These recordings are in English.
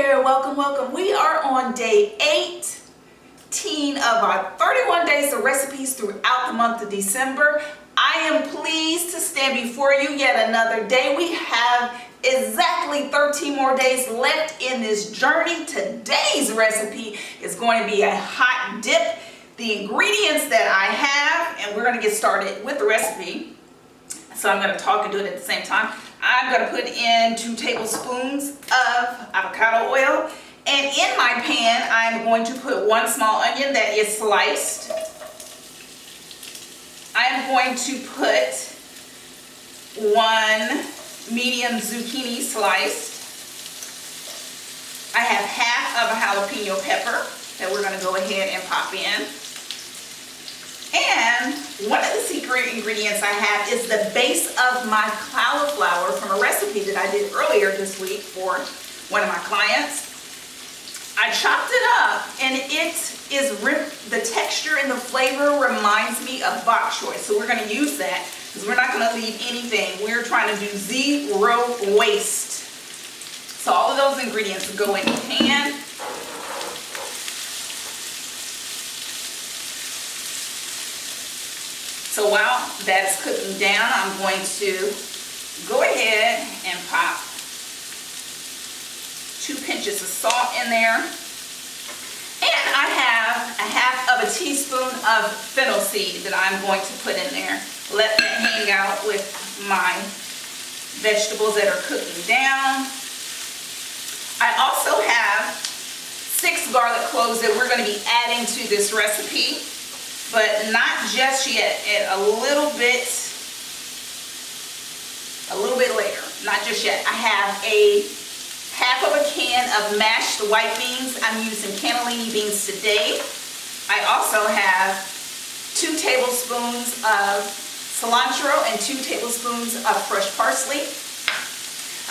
there, welcome. We are on day 18 of our 31 days of recipes throughout the month of December. I am pleased to stand before you yet another day. We have exactly 13 more days left in this journey. Today's recipe is going to be a hot dip. The ingredients that I have, and we're going to get started with the recipe. So I'm going to talk and do it at the same time. I'm going to put in 2 tablespoons of avocado oil. And in my pan, I'm going to put 1 small onion that is sliced. I am going to put 1 medium zucchini sliced. I have half of a jalapeno pepper that we're going to go ahead and pop in. And one of the secret ingredients I have is the base of my cauliflower from a recipe that I did earlier this week for one of my clients. I chopped it up, and the texture and the flavor reminds me of bok choy. So we're going to use that because we're not going to leave anything. We're trying to do 0 waste. So all of those ingredients go in the pan. So while that's cooking down, I'm going to go ahead and pop 2 pinches of salt in there. And I have a half of a teaspoon of fennel seed that I'm going to put in there. Let that hang out with my vegetables that are cooking down. I also have 6 garlic cloves that we're going to be adding to this recipe. But not just yet, a little bit later, not just yet. I have a half of a can of mashed white beans. I'm using cannellini beans today. I also have 2 tablespoons of cilantro and 2 tablespoons of fresh parsley.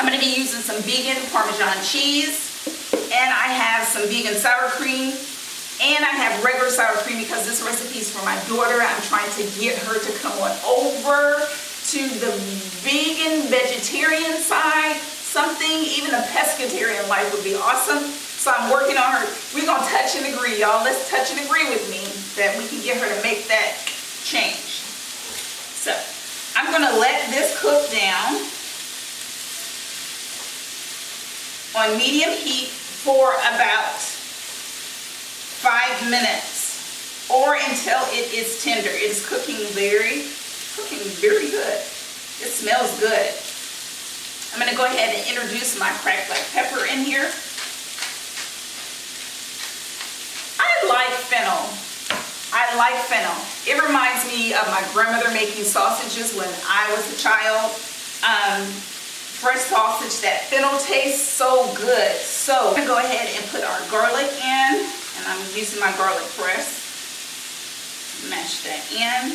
I'm going to be using some vegan Parmesan cheese, and I have some vegan sour cream. And I have regular sour cream because this recipe is for my daughter. I'm trying to get her to come on over to the vegan, vegetarian side. Something, even a pescatarian life would be awesome. So I'm working on her. We're going to touch and agree, y'all. Let's touch and agree with me that we can get her to make that change. So I'm going to let this cook down on medium heat for about 5 minutes or until it is tender. It is cooking very good. It smells good. I'm going to go ahead and introduce my cracked black pepper in here. I like fennel. It reminds me of my grandmother making sausages when I was a child. Fresh sausage, that fennel tastes so good. So I'm going to go ahead and put our garlic in. And I'm using my garlic press. Mash that in.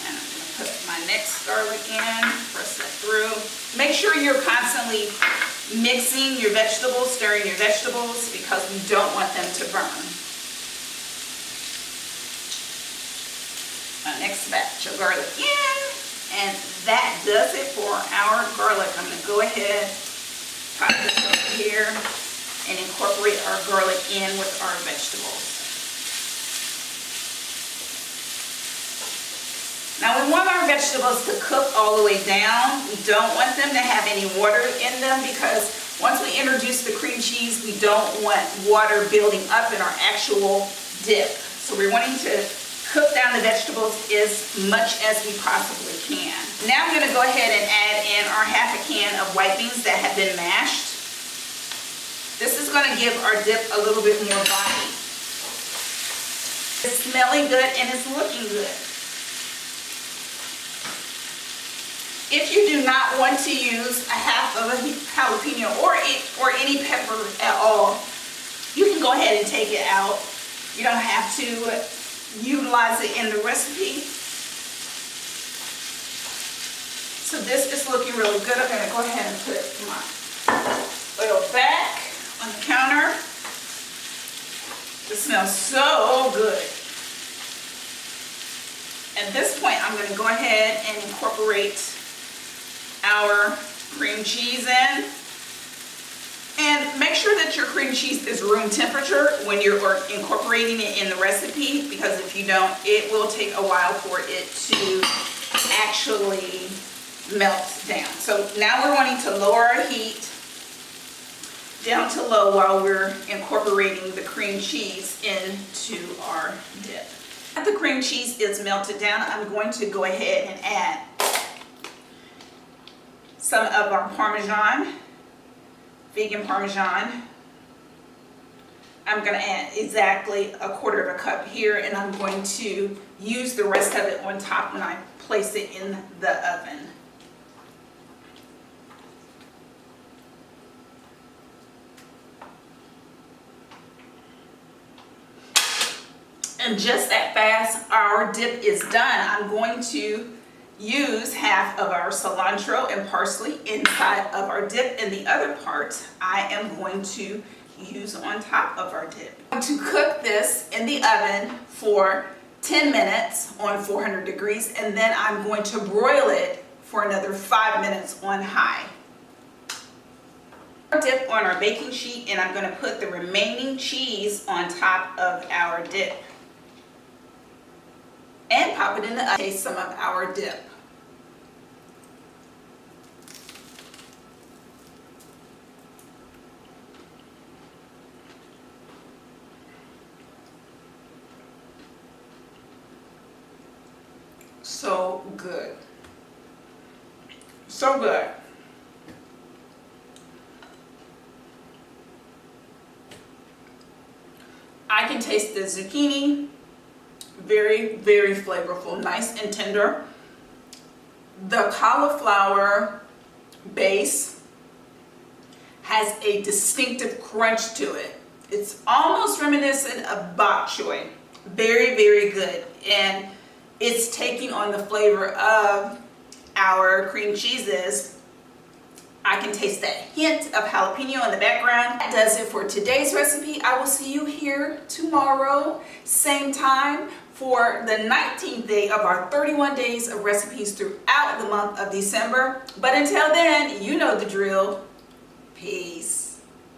And I'm going to put my next garlic in. Press that through. Make sure you're constantly mixing your vegetables, stirring your vegetables, because we don't want them to burn. My next batch of garlic in. And that does it for our garlic. I'm going to go ahead, pop this over here, and incorporate our garlic in with our vegetables. Now we want our vegetables to cook all the way down. We don't want them to have any water in them because once we introduce the cream cheese, we don't want water building up in our actual dip. So we're wanting to cook down the vegetables as much as we possibly can. Now I'm going to go ahead and add in our half a can of white beans that have been mashed. This is going to give our dip a little bit more body. It's smelling good and it's looking good. If you do not want to use a half of a jalapeno or any pepper at all, you can go ahead and take it out. You don't have to utilize it in the recipe. So this is looking really good. I'm going to go ahead and put my oil back on the counter. This smells so good. At this point, I'm going to go ahead and incorporate our cream cheese in. And make sure that your cream cheese is room temperature when you're incorporating it in the recipe, because if you don't, it will take a while for it to actually melt down. So now we're wanting to lower our heat down to low while we're incorporating the cream cheese into our dip. After the cream cheese is melted down, I'm going to go ahead and add some of our Parmesan, vegan Parmesan. I'm going to add exactly a quarter of a cup here, and I'm going to use the rest of it on top when I place it in the oven. And just that fast, our dip is done. I'm going to use half of our cilantro and parsley inside of our dip, and the other part I am going to use on top of our dip. I'm going to cook this in the oven for 10 minutes on 400 degrees, and then I'm going to broil it for another 5 minutes on high. Dip on our baking sheet, and I'm going to put the remaining cheese on top of our dip and pop it in the oven. Taste some of our dip. So good. So good. I can taste the zucchini. Very, very flavorful, nice and tender. The cauliflower base has a distinctive crunch to it. It's almost reminiscent of bok choy. Very, very good. And it's taking on the flavor of our cream cheeses. I can taste that hint of jalapeno in the background. That does it for today's recipe. I will see you here tomorrow, same time, for the 19th day of our 31 days of recipes throughout the month of December. But until then, you know the drill. Peace.